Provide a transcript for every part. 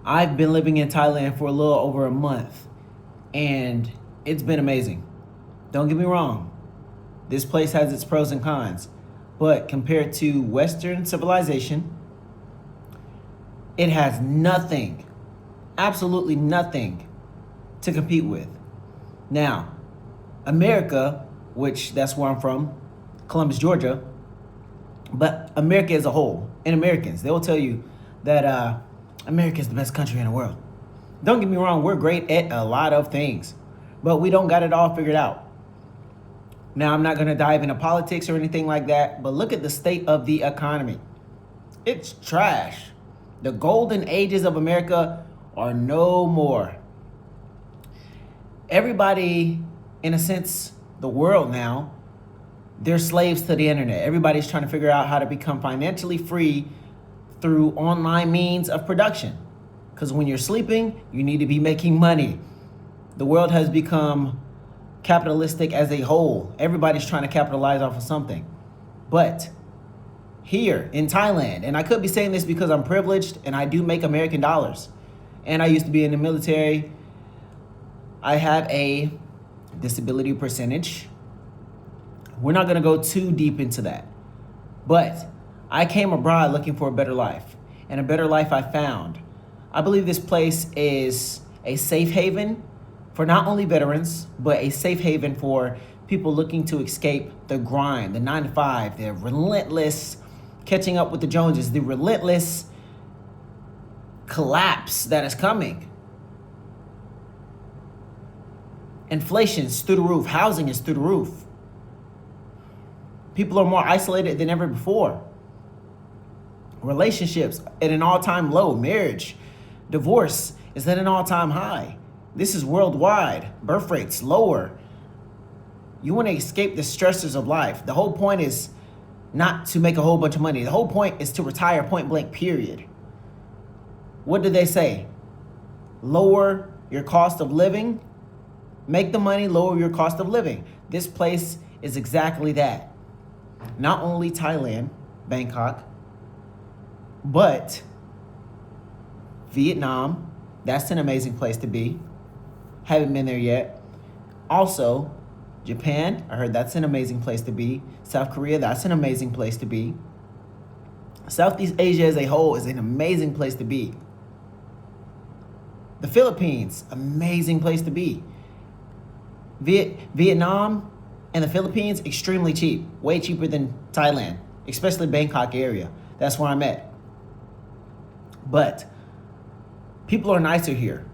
I've been living in Thailand for a little over a month, and it's been amazing. Don't get me wrong, this place has its pros and cons, but compared to Western civilization, it has nothing, absolutely nothing to compete with. Now, America, which that's where I'm from, Columbus, Georgia, but America as a whole, and Americans, they will tell you that America is the best country in the world. Don't get me wrong, we're great at a lot of things, but we don't got it all figured out. Now, I'm not going to dive into politics or anything like that, but look at the state of the economy. It's trash. The golden ages of America are no more. Everybody, in a sense, the world now, they're slaves to the internet. Everybody's trying to figure out how to become financially free through online means of production. Because when you're sleeping, you need to be making money. The world has become capitalistic as a whole. Everybody's trying to capitalize off of something. But here in Thailand, and I could be saying this because I'm privileged and I do make American dollars, and I used to be in the military, I have a disability percentage. We're not going to go too deep into that. But I came abroad looking for a better life, and a better life I found. I believe this place is a safe haven for not only veterans, but a safe haven for people looking to escape the grind, the 9 to 5, the relentless catching up with the Joneses, the relentless collapse that is coming. Inflation's through the roof. Housing is through the roof. People are more isolated than ever before. Relationships at an all-time low. Marriage, divorce is at an all-time high. This is worldwide. Birth rates lower. You want to escape the stressors of life. The whole point is not to make a whole bunch of money. The whole point is to retire, point blank, period. What do they say? Lower your cost of living. Make the money, lower your cost of living. This place is exactly that. Not only Thailand, Bangkok, but Vietnam. That's an amazing place to be. Haven't been there yet. Also, Japan, I heard that's an amazing place to be. South Korea, that's an amazing place to be. Southeast Asia as a whole is an amazing place to be. The Philippines, amazing place to be. Vietnam and the Philippines, extremely cheap. Way cheaper than Thailand, especially Bangkok area. That's where I'm at. But people are nicer here.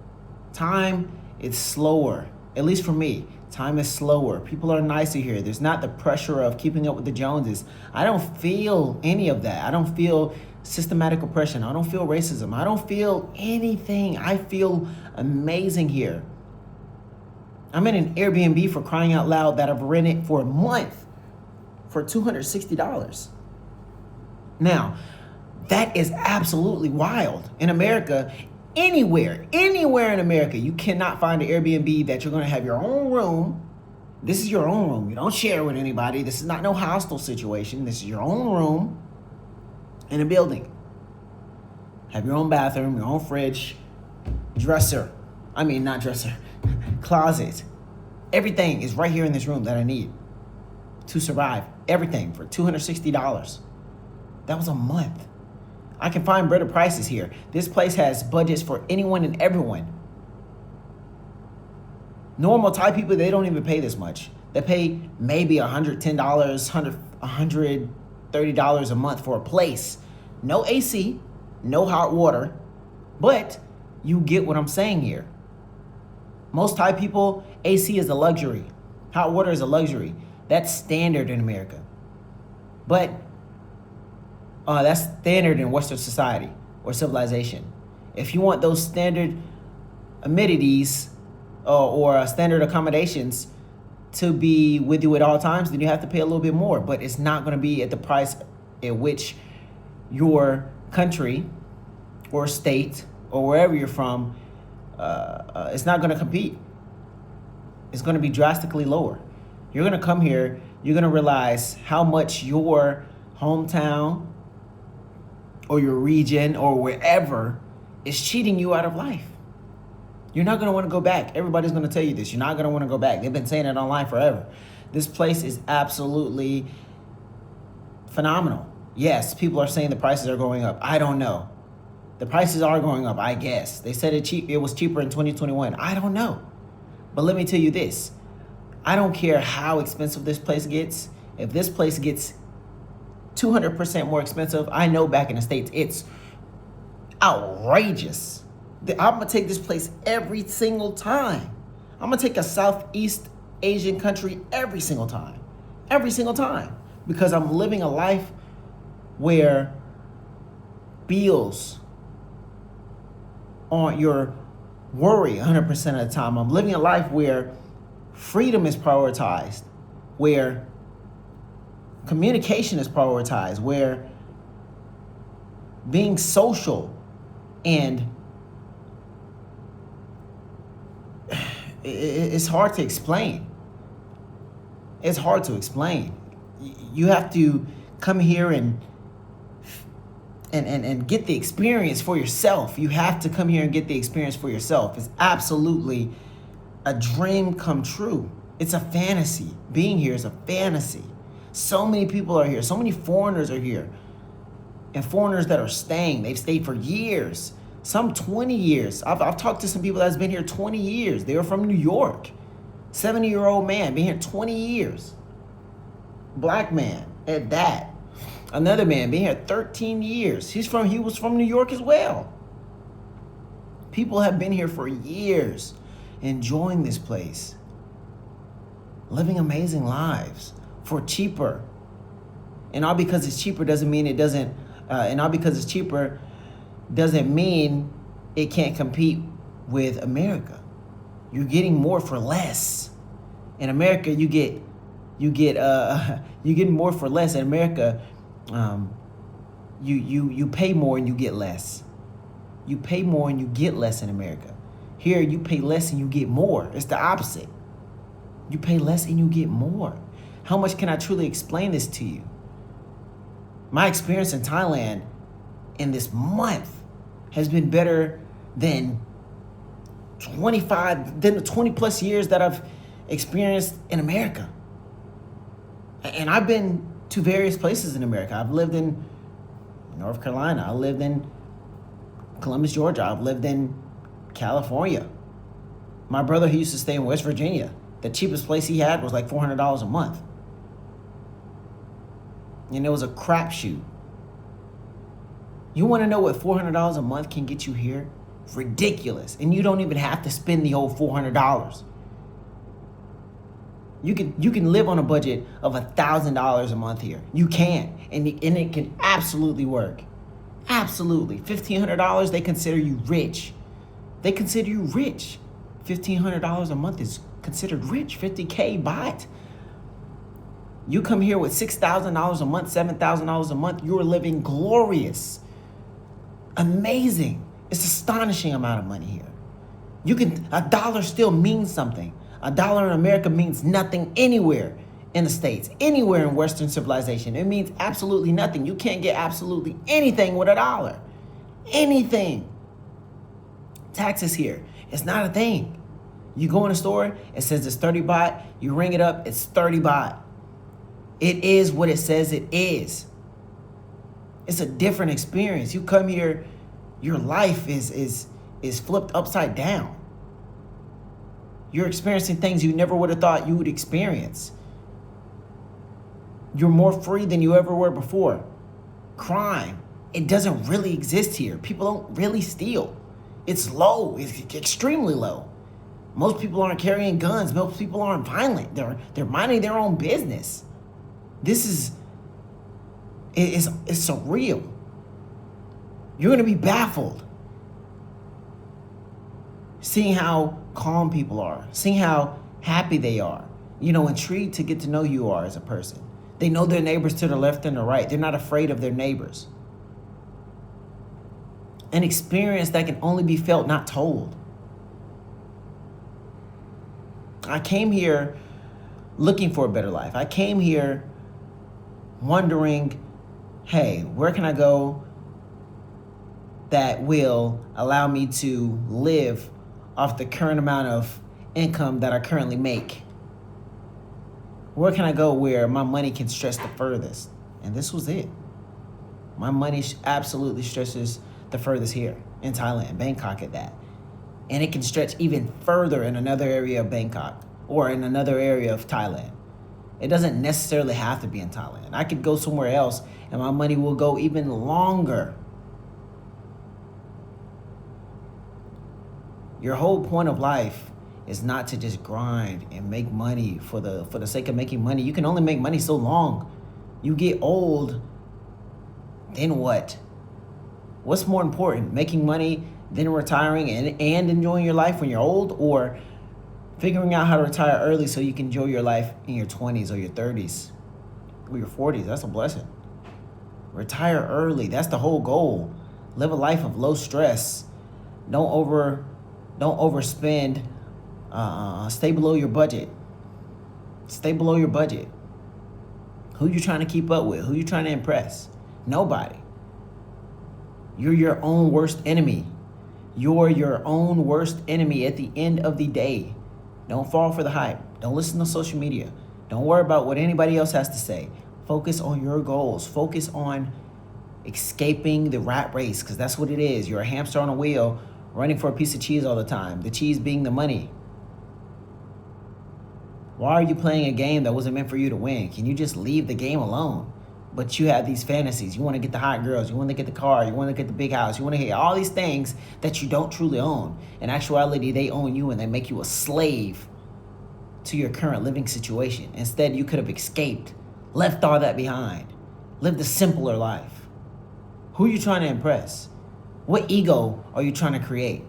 Time is slower, at least for me. Time is slower. People are nicer here. There's not the pressure of keeping up with the Joneses. I don't feel any of that. I don't feel systematic oppression. I don't feel racism. I don't feel anything. I feel amazing here. I'm in an Airbnb, for crying out loud, that I've rented for a month for $260. Now, that is absolutely wild. In America, anywhere in America, you cannot find an Airbnb that you're going to have your own room. This is your own room. You don't share with anybody. This is not no hostile situation. This is your own room in a building. Have your own bathroom, your own fridge, closet. Everything is right here in this room that I need to survive. Everything for $260. That was a month. I can find better prices here. This place has budgets for anyone and everyone. Normal Thai people, they don't even pay this much. They pay maybe $110, $130 a month for a place. No AC, no hot water, but you get what I'm saying here. Most Thai people, AC is a luxury. Hot water is a luxury. That's standard in America. But that's standard in Western society or civilization. If you want those standard amenities or standard accommodations to be with you at all times, then you have to pay a little bit more. But it's not going to be at the price at which your country or state or wherever you're from, it's not going to compete. It's going to be drastically lower. You're going to come here, you're going to realize how much your hometown or your region or wherever is cheating you out of life. You're not going to want to go back. Everybody's going to tell you this. You're not going to want to go back. They've been saying it online forever. This place is absolutely phenomenal. Yes, people are saying the prices are going up. I don't know. The prices are going up, I guess. They said it was cheaper in 2021. I don't know. But let me tell you this. I don't care how expensive this place gets. If this place gets 200% more expensive, I know back in the States it's outrageous. I'm going to take this place every single time. I'm going to take a Southeast Asian country every single time. Every single time. Because I'm living a life where bills aren't your worry 100% of the time. I'm living a life where freedom is prioritized, where communication is prioritized, where being social and it's hard to explain. It's hard to explain. You have to come here and get the experience for yourself. You have to come here and get the experience for yourself. It's absolutely a dream come true. It's a fantasy. Being here is a fantasy. So many people are here. So many foreigners are here. And foreigners that are staying. They've stayed for years. Some 20 years. I've talked to some people that's been here 20 years. They were from New York. 70-year-old man, been here 20 years. Black man at that. Another man been here 13 years. He was from New York as well. People have been here for years, enjoying this place, living amazing lives for cheaper. And all because it's cheaper doesn't mean it doesn't. And all because it's cheaper doesn't mean it can't compete with America. You're getting more for less. In America, you get more for less. In America, you pay more and you get less. You pay more and you get less in America. Here, you pay less and you get more. It's the opposite. You pay less and you get more. How much can I truly explain this to you? My experience in Thailand in this month has been better than the 20 plus years that I've experienced in America. And I've been to various places in America. I've lived in North Carolina. I lived in Columbus, Georgia. I've lived in California. My brother, he used to stay in West Virginia. The cheapest place he had was like $400 a month. And it was a crapshoot. You want to know what $400 a month can get you here? Ridiculous. And you don't even have to spend the whole $400. You can live on a budget of $1,000 a month here. You can. And it can absolutely work. Absolutely. $1,500, they consider you rich. They consider you rich. $1,500 a month is considered rich. 50K baht. You come here with $6,000 a month, $7,000 a month, you're living glorious. Amazing. It's astonishing amount of money here. A dollar still means something. A dollar in America means nothing anywhere in the States, anywhere in Western civilization. It means absolutely nothing. You can't get absolutely anything with a dollar. Anything. Taxes here, it's not a thing. You go in a store, it says it's 30 baht. You ring it up, it's 30 baht. It is what it says it is. It's a different experience. You come here, your life is flipped upside down. You're experiencing things you never would have thought you would experience. You're more free than you ever were before. Crime, it doesn't really exist here. People don't really steal. It's low. It's extremely low. Most people aren't carrying guns. Most people aren't violent. They're minding their own business. It's surreal. You're going to be baffled seeing how calm people are, seeing how happy they are, intrigued to get to know who you are as a person. They know their neighbors to the left and the right. They're not afraid of their neighbors. An experience that can only be felt, not told. I came here looking for a better life. I came here wondering, hey, where can I go that will allow me to live off the current amount of income that I currently make? Where can I go where my money can stretch the furthest? And this was it. My money absolutely stretches the furthest here in Thailand, Bangkok at that. And it can stretch even further in another area of Bangkok or in another area of Thailand. It doesn't necessarily have to be in Thailand. I could go somewhere else and my money will go even longer. Your whole point of life is not to just grind and make money for the sake of making money. You can only make money so long. You get old, then what? What's more important, making money, then retiring and enjoying your life when you're old, or figuring out how to retire early so you can enjoy your life in your 20s or your 30s or your 40s? That's a blessing. Retire early. That's the whole goal. Live a life of low stress. Don't overspend. Stay below your budget. Stay below your budget. Who you trying to keep up with? Who you trying to impress? Nobody. You're your own worst enemy. You're your own worst enemy at the end of the day. Don't fall for the hype. Don't listen to social media. Don't worry about what anybody else has to say. Focus on your goals. Focus on escaping the rat race, because that's what it is. You're a hamster on a wheel running for a piece of cheese all the time. The cheese being the money. Why are you playing a game that wasn't meant for you to win? Can you just leave the game alone? But you have these fantasies. You want to get the hot girls. You want to get the car. You want to get the big house. You want to get all these things that you don't truly own. In actuality, they own you and they make you a slave to your current living situation. Instead, you could have escaped, left all that behind, lived a simpler life. Who are you trying to impress? What ego are you trying to create?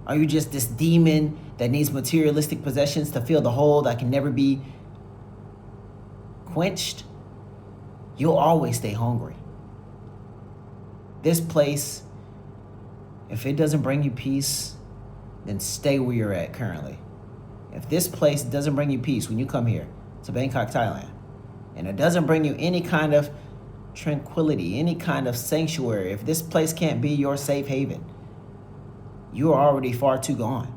Are you just this demon that needs materialistic possessions to fill the hole that can never be quenched? You'll always stay hungry. This place, if it doesn't bring you peace, then stay where you're at currently. If this place doesn't bring you peace when you come here to Bangkok, Thailand, and it doesn't bring you any kind of tranquility, any kind of sanctuary, if this place can't be your safe haven, you are already far too gone.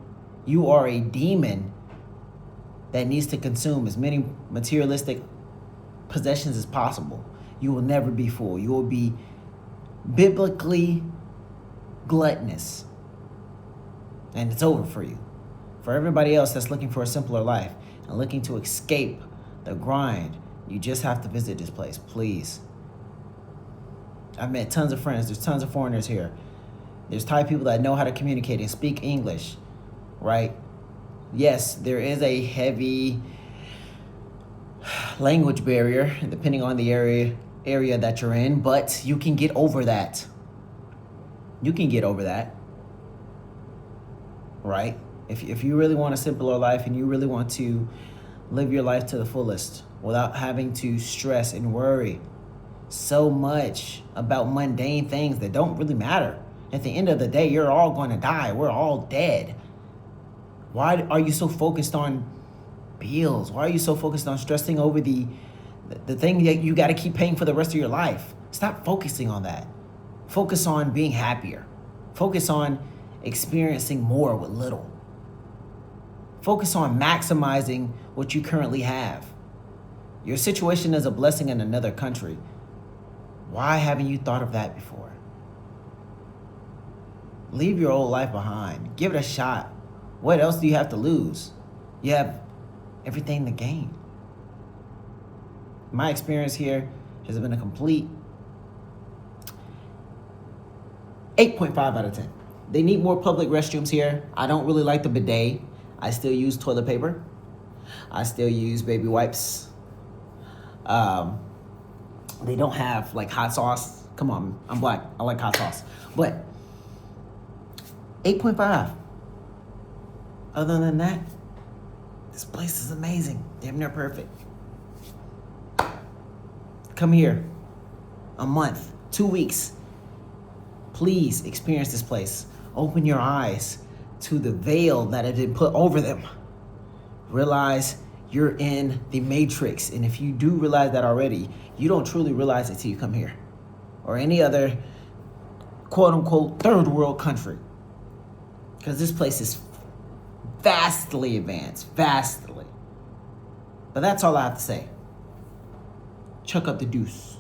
You are a demon that needs to consume as many materialistic possessions as possible. You will never be full. You will be biblically gluttonous. And it's over for you. For everybody else that's looking for a simpler life and looking to escape the grind, you just have to visit this place, please. I've met tons of friends. There's tons of foreigners here. There's Thai people that know how to communicate and speak English, right? Yes, there is a heavy language barrier depending on the area that you're in, but you can get over that. You can get over that, right? If you really want a simpler life and you really want to live your life to the fullest without having to stress and worry so much about mundane things that don't really matter. At the end of the day, you're all going to die. We're all dead. Why are you so focused on bills? Why are you so focused on stressing over the thing that you got to keep paying for the rest of your life? Stop focusing on that. Focus on being happier. Focus on experiencing more with little. Focus on maximizing what you currently have. Your situation is a blessing in another country. Why haven't you thought of that before? Leave your old life behind. Give it a shot. What else do you have to lose? You have everything to gain. My experience here has been a complete 8.5 out of 10. They need more public restrooms here. I don't really like the bidet. I still use toilet paper. I still use baby wipes. They don't have like hot sauce. Come on, I'm black. I like hot sauce. But 8.5. Other than that, this place is amazing. Damn near perfect. Come here. A month, 2 weeks. Please experience this place. Open your eyes to the veil that has been put over them. Realize you're in the matrix. And if you do realize that already, you don't truly realize it till you come here. Or any other quote unquote third world country. Because this place is vastly advanced. Vastly. But that's all I have to say. Chuck up the deuce.